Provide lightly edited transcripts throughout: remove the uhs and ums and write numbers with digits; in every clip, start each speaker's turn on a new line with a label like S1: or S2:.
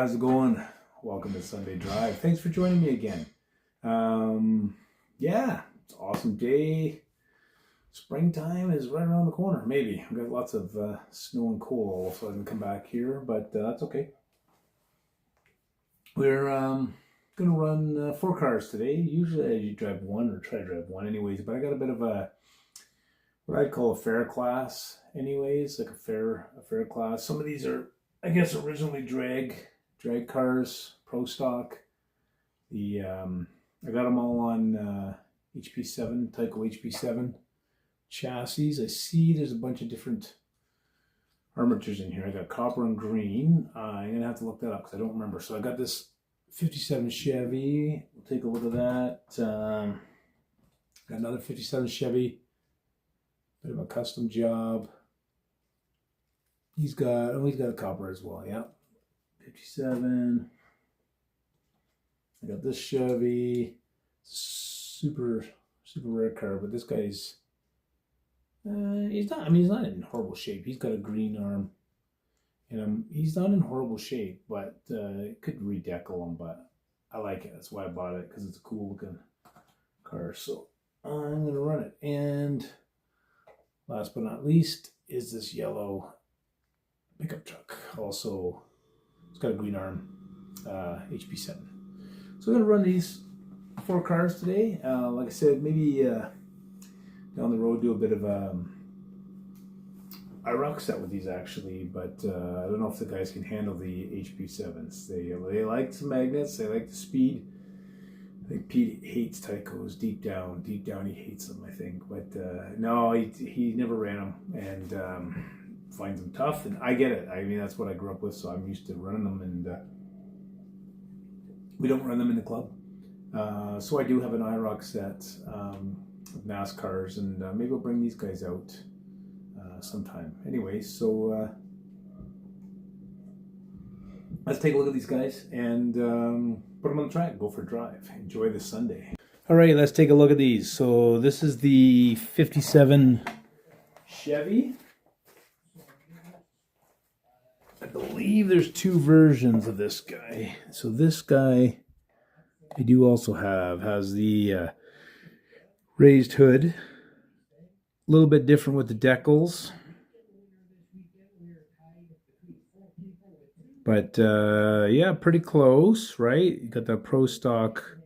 S1: how's it going? Welcome to Sunday Drive. Thanks for joining me again. Yeah, it's an awesome day. Springtime is right around the corner, maybe. I've got lots of snow and cold, so I can come back here, but that's okay. We're going to run 4 cars today. Usually I drive one or try to drive one anyways, but I got a bit of what I'd call a fair class anyways, like a fair class. Some of these are, I guess, originally drag cars, pro stock. I got them all on HP7, Tyco HP7 chassis. I see there's a bunch of different armatures in here. I got copper and green. I'm gonna have to look that up because I don't remember. So I got this 57 Chevy. We'll take a look at that. Got another 57 Chevy. Bit of a custom job. He's got a copper as well. Yeah, 57. I got this Chevy. Super rare car, but this guy's he's not in horrible shape. He's got a green arm, and he's not in horrible shape, but could redecal him. But I like it. That's why I bought it, because it's a cool looking car. So I'm gonna run it. And last but not least is this yellow pickup truck. Also, it's got a green arm, HP7. So I'm gonna run these 4 cars today. Like I said, maybe down the road do a bit of IROC set with these actually, but I don't know if the guys can handle the HP7s. They like some magnets. They like the speed. I think Pete hates Tycos deep down. Deep down, he hates them, I think. But no, he never ran them and finds them tough. And I get it. I mean, that's what I grew up with, so I'm used to running them. And we don't run them in the club. So I do have an IROC set of NASCARs, and maybe I'll bring these guys out sometime. Anyway, so let's take a look at these guys and put them on the track, go for a drive. Enjoy this Sunday. All right, let's take a look at these. So this is the 57 Chevy. I believe there's 2 versions of this guy. So this guy I do also has the raised hood. A little bit different with the decals. But yeah, pretty close, right? You got that Pro Stock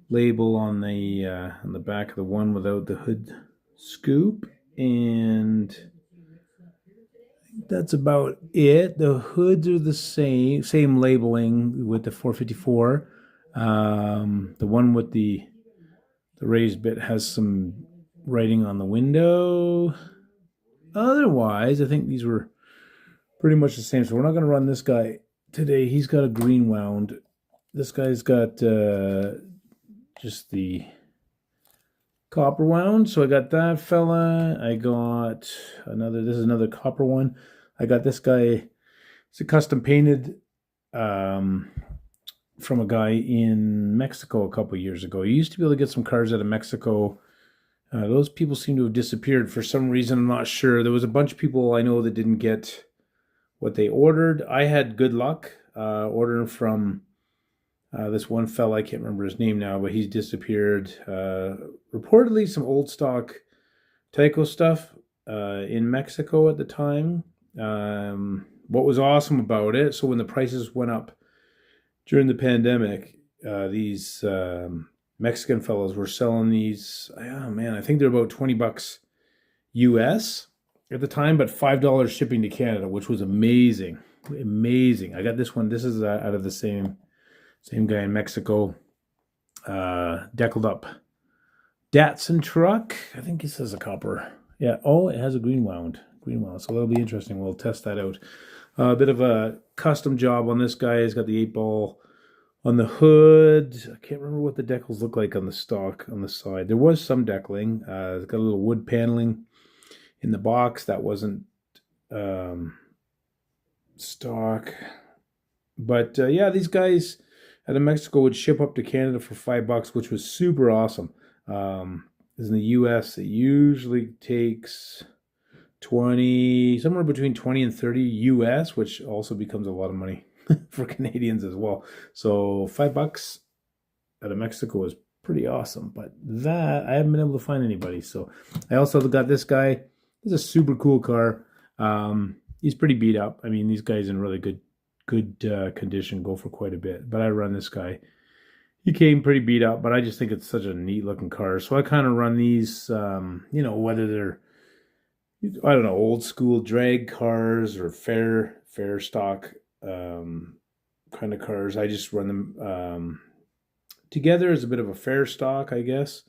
S1: label on the back of the one without the hood scoop, and that's about it. The hoods are the same labeling with the 454. The one with the raised bit has some writing on the window. Otherwise, I think these were pretty much the same. So we're not going to run this guy today. He's got a green wound. This guy's got just the copper wound. So I got that fella. I got another. This is another copper one. I got this guy. It's a custom painted from a guy in Mexico a couple years ago. You used to be able to get some cars out of Mexico. Those people seem to have disappeared for some reason. I'm not sure. There was a bunch of people I know that didn't get what they ordered. I had good luck ordering from this one fella. I can't remember his name now, but he's disappeared. Reportedly some old stock Tyco stuff in Mexico at the time. What was awesome about it, so when the prices went up during the pandemic, these Mexican fellows were selling these, oh man, I think they're about $20 US at the time, but $5 shipping to Canada, which was amazing. Amazing. I got this one. This is out of the same guy in Mexico. Deckled up Datsun truck. I think it says a copper. Yeah. Oh, it has a green wound. So that'll be interesting. We'll test that out. A bit of a custom job on this guy. He's got the 8-ball on the hood. I can't remember what the decals look like on the stock on the side. There was some decaling. It's got a little wood paneling in the box that wasn't stock. But yeah, these guys out of Mexico would ship up to Canada for $5, which was super awesome. As in the US, it usually takes 20, somewhere between 20 and 30 US, which also becomes a lot of money for Canadians as well. So $5 out of Mexico is pretty awesome. But that I haven't been able to find anybody. So I also got this guy. It's a super cool car. He's pretty beat up. I mean, these guys in really good condition go for quite a bit. But I run this guy. He came pretty beat up, but I just think it's such a neat looking car. So I kind of run these, whether they're, I don't know, old school drag cars or fair stock kind of cars. I just run them together as a bit of a fair stock, I guess.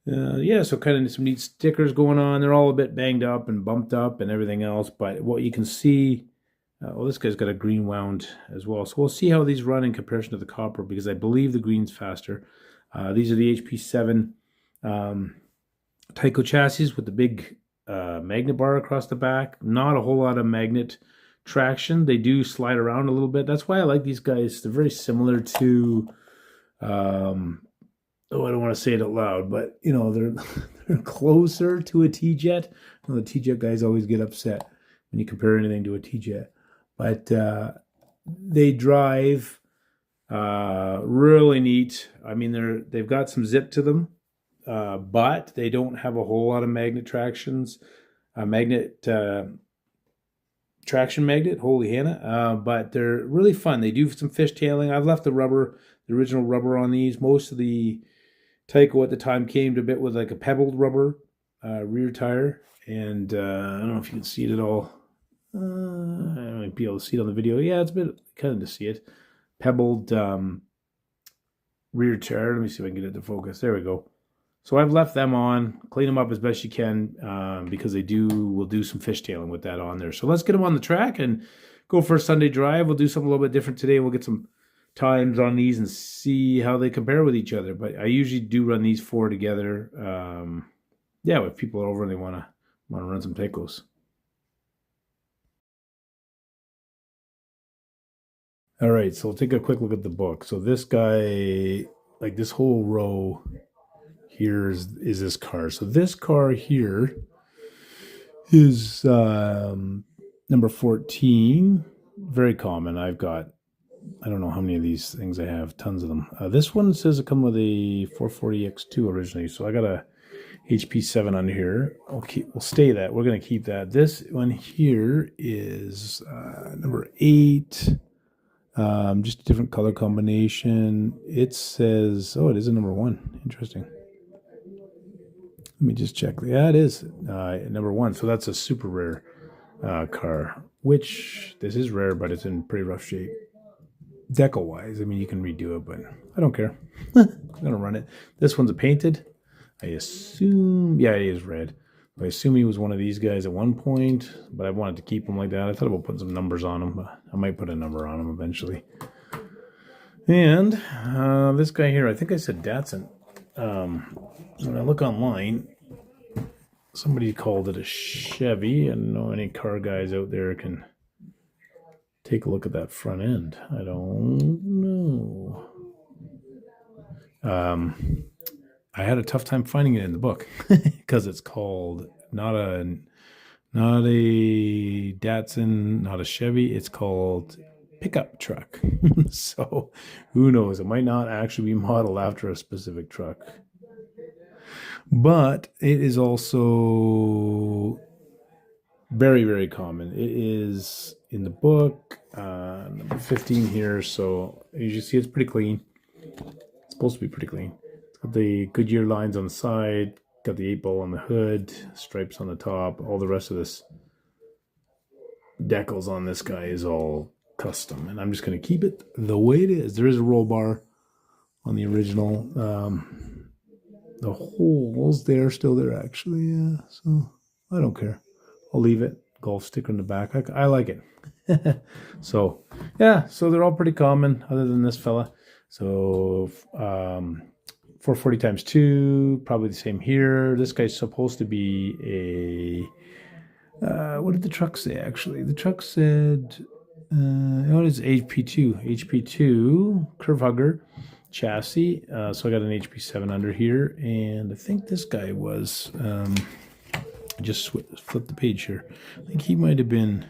S1: So kind of some neat stickers going on. They're all a bit banged up and bumped up and everything else. But what you can see, this guy's got a green wound as well. So we'll see how these run in comparison to the copper, because I believe the green's faster. These are the HP7 Tyco chassis with the big magnet bar across the back. Not a whole lot of magnet traction. They do slide around a little bit. That's why I like these guys. They're very similar to, I don't want to say it out loud, but they're closer to a T-Jet. The T-Jet guys always get upset when you compare anything to a T-Jet. But they drive really neat. I mean, they've got some zip to them, but they don't have a whole lot of magnet tractions. Traction magnet, holy Hannah. But they're really fun. They do some fishtailing. I've left the original rubber on these. Most of the Tyco at the time came to a bit with like a pebbled rubber rear tire. And I don't know if you can see it at all. I might be able to see it on the video. Yeah, it's a bit kind of to see it. Pebbled rear tire. Let me see if I can get it to focus. There we go. So I've left them on. Clean them up as best you can because we'll do some fishtailing with that on there. So let's get them on the track and go for a Sunday drive. We'll do something a little bit different today. We'll get some times on these and see how they compare with each other. But I usually do run these four together. If people are over and they want to run some Tycos. All right, so we'll take a quick look at the book. So this guy, like this whole row here is this car. So this car here is number 14. Very common. I've got, I don't know how many of these things I have, tons of them. This one says it come with a 440X2 originally. So I got a HP7 under here. We'll stay that. We're going to keep that. This one here is number 8. Just a different color combination. It says, it is a number 1. Interesting. Let me just check. Yeah, it is number 1. So that's a super rare car, which this is rare, but it's in pretty rough shape. Decal-wise, I mean, you can redo it, but I don't care. I'm going to run it. This one's a painted. I assume, yeah, it is red. I assume he was one of these guys at one point, but I wanted to keep him like that. I thought about putting some numbers on him, but I might put a number on him eventually. And this guy here, I think I said Datsun. When I look online, somebody called it a Chevy. I don't know any car guys out there can take a look at that front end. I don't know. I had a tough time finding it in the book because it's called not a Datsun, not a Chevy. It's called pickup truck. So who knows? It might not actually be modeled after a specific truck. But it is also very, very common. It is in the book, number 15 here. So as you see, it's pretty clean. It's supposed to be pretty clean. It's got the Goodyear lines on the side, got the 8-ball on the hood, stripes on the top. All the rest of this decals on this guy is all custom. And I'm just going to keep it the way it is. There is a roll bar on the original. The holes there, still there actually, yeah. So I don't care. I'll leave it. Golf sticker in the back. I like it. So yeah, so they're all pretty common other than this fella. So 440 times 2, probably the same here. This guy's supposed to be a what did the truck say actually? The truck said it is HP2 curve hugger chassis. So I got an HP7 under here, and I think this guy was just flip the page here. I think he might have been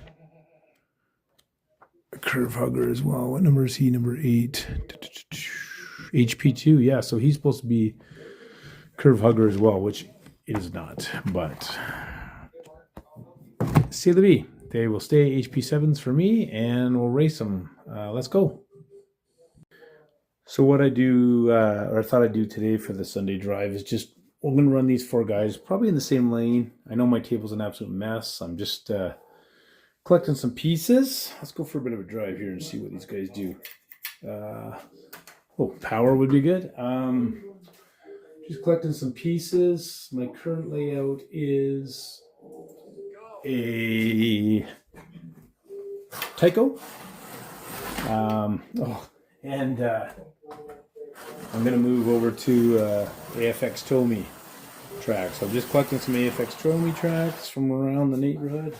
S1: curve hugger as well. What number is he? Number 8. HP2. Yeah, so he's supposed to be curve hugger as well, which it is not. But c'est la vie. They will stay HP7s for me, and we'll race them. Let's go. So what I do, or I thought I'd do today for the Sunday drive is just, we're going to run these 4 guys, probably in the same lane. I know my table's an absolute mess. I'm just collecting some pieces. Let's go for a bit of a drive here and see what these guys do. Power would be good. Just collecting some pieces. My current layout is a Tyco. I'm going to move over to AFX Tomy tracks. I'm just collecting some AFX Tomy tracks from around the neighborhood.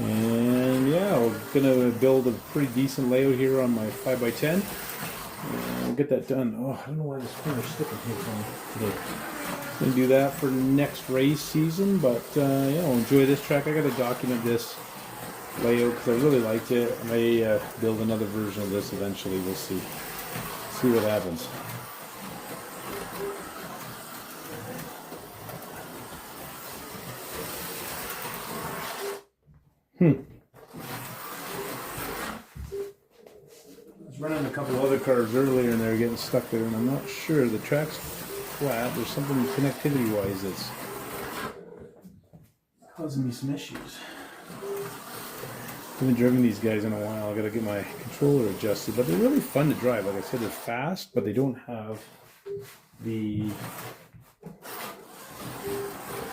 S1: And yeah, we're going to build a pretty decent layout here on my 5x10. And we'll get that done. Oh, I don't know why this corner's sticking here for me today. I'm going to do that for next race season. But yeah, I'll enjoy this track. I got to document this layout because I really liked it. I may build another version of this eventually. We'll see. See what happens. I was running a couple other cars earlier and they were getting stuck there, and I'm not sure. The track's flat. There's something connectivity-wise that's causing me some issues. I haven't driven these guys in a while. I gotta get my controller adjusted, but they're really fun to drive. Like I said, they're fast, but they don't have the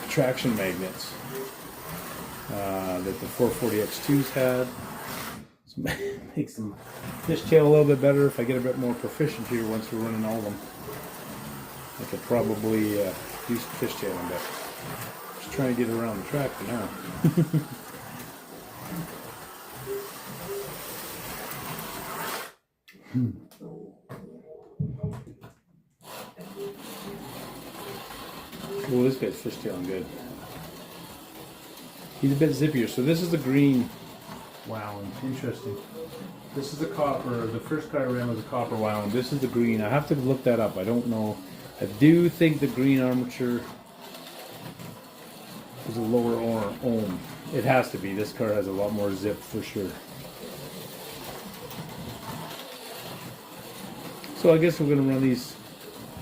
S1: traction magnets that the 440X2s had. So it makes them fishtail a little bit better. If I get a bit more proficient here once we're running all of them, I could probably do some fishtailing, but just trying to get around the track for now. Oh, this guy's fishtailing good. He's a bit zippier. So this is the green. Wow, interesting. This is the copper. The first car I ran was a copper wow. This is the green. I have to look that up. I don't know. I do think the green armature is a lower ohm. It has to be. This car has a lot more zip for sure. So I guess we're going to run these,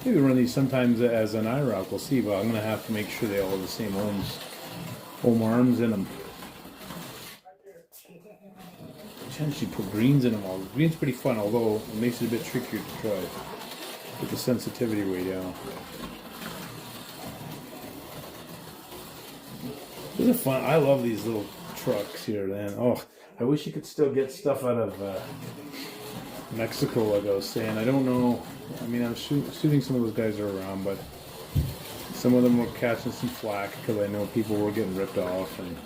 S1: maybe run these sometimes as an IROC, we'll see, but I'm going to have to make sure they all have the same ohm arms in them. Potentially put greens in them all. Green's pretty fun, although it makes it a bit trickier to try. Get the sensitivity way down. These are fun. I love these little trucks here, man. Oh, I wish you could still get stuff out of Mexico, like I was saying. I don't know. I mean, I'm assuming some of those guys are around, but some of them were catching some flack because I know people were getting ripped off, and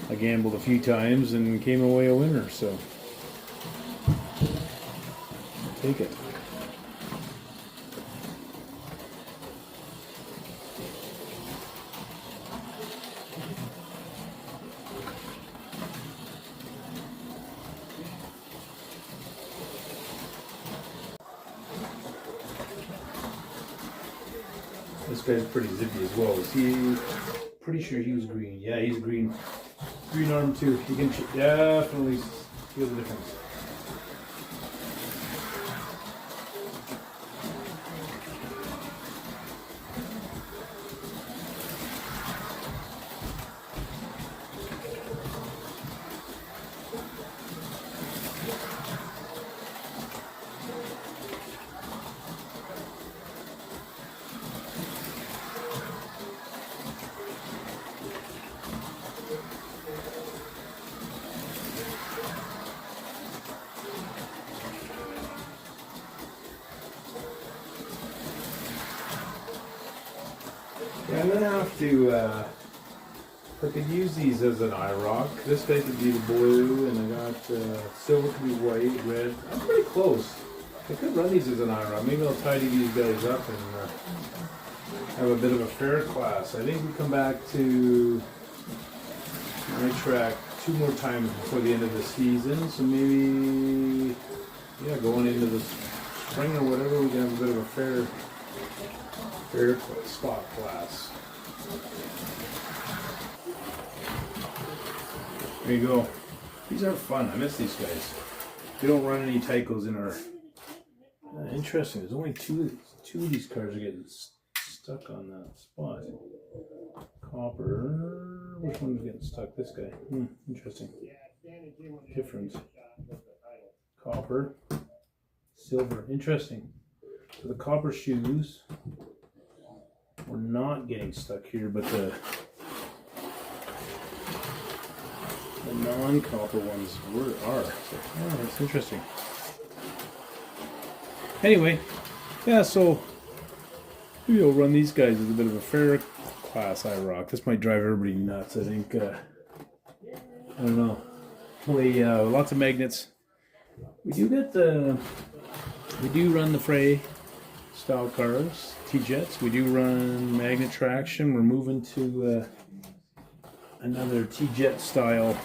S1: I gambled a few times and came away a winner, so I'll take it. This guy's pretty zippy as well. Is he? Pretty sure he was green. Yeah, he's green. Green arm too. You can definitely feel the difference. Yeah, I'm gonna have to, I could use these as an IROC. This guy could be the blue, and I got silver could be white, red. I'm pretty close. I could run these as an IROC. Maybe I'll tidy these guys up and have a bit of a fair class. I think we come back to my track 2 more times before the end of the season, so maybe, yeah, going into the spring or whatever, we can have a bit of a fair stock class. There you go. These are fun. I miss these guys. We don't run any Tycos in our. Interesting. There's only two of these cars are getting stuck on that spot. Copper. Which one's getting stuck? This guy. Interesting. Different. Copper. Silver. Interesting. So the copper shoes were not getting stuck here, but the non-copper ones are. So, oh, that's interesting. Anyway, yeah, so maybe I'll run these guys as a bit of a fair class I rock. This might drive everybody nuts, I think. I don't know. Hopefully, lots of magnets. We do run the Fray style cars, T-Jets. We do run magnet traction. We're moving to another T-Jet style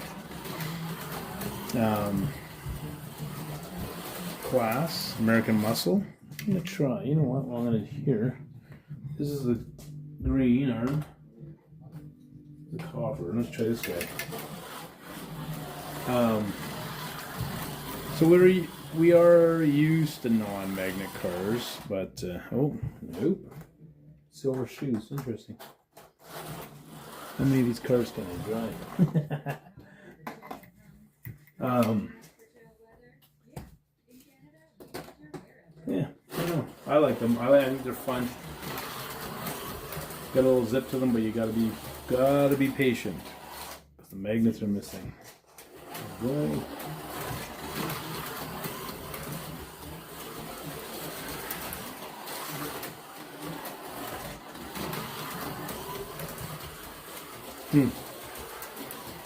S1: class, American Muscle. I'm gonna try. You know what? Well, I'm gonna here. This is the green arm, the copper. Let's try this guy. So we are used to non-magnet cars, but oh nope, silver shoes. Interesting. How many of these cars can I drive? Yeah, I don't know. I like them. I think they're fun. Got a little zip to them, but you gotta be patient because the magnets are missing. Right.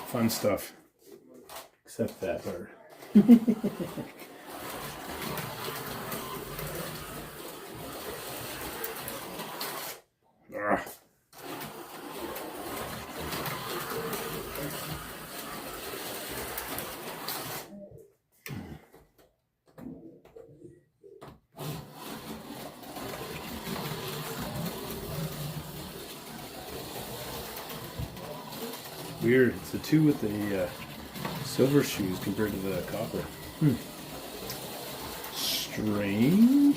S1: Fun stuff. Except that part. Weird. It's the two with the silver shoes compared to the copper. Strange.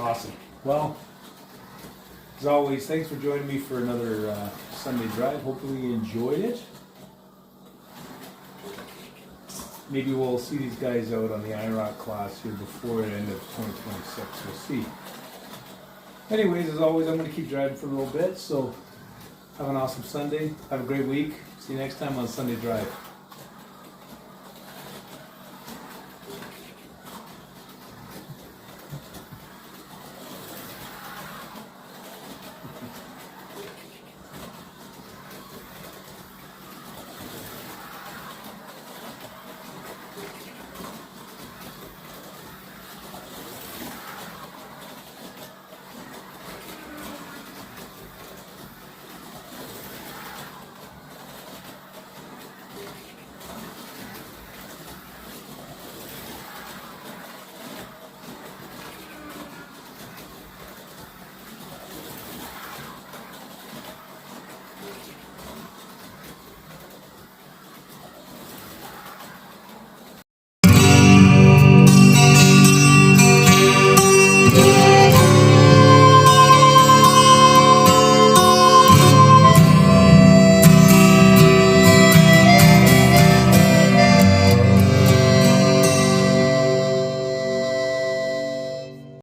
S1: Awesome. Well, as always, thanks for joining me for another Sunday drive. Hopefully you enjoyed it. Maybe we'll see these guys out on the IROC class here before the end of 2026. We'll see. Anyways, as always, I'm going to keep driving for a little bit. So have an awesome Sunday. Have a great week. See you next time on Sunday Drive.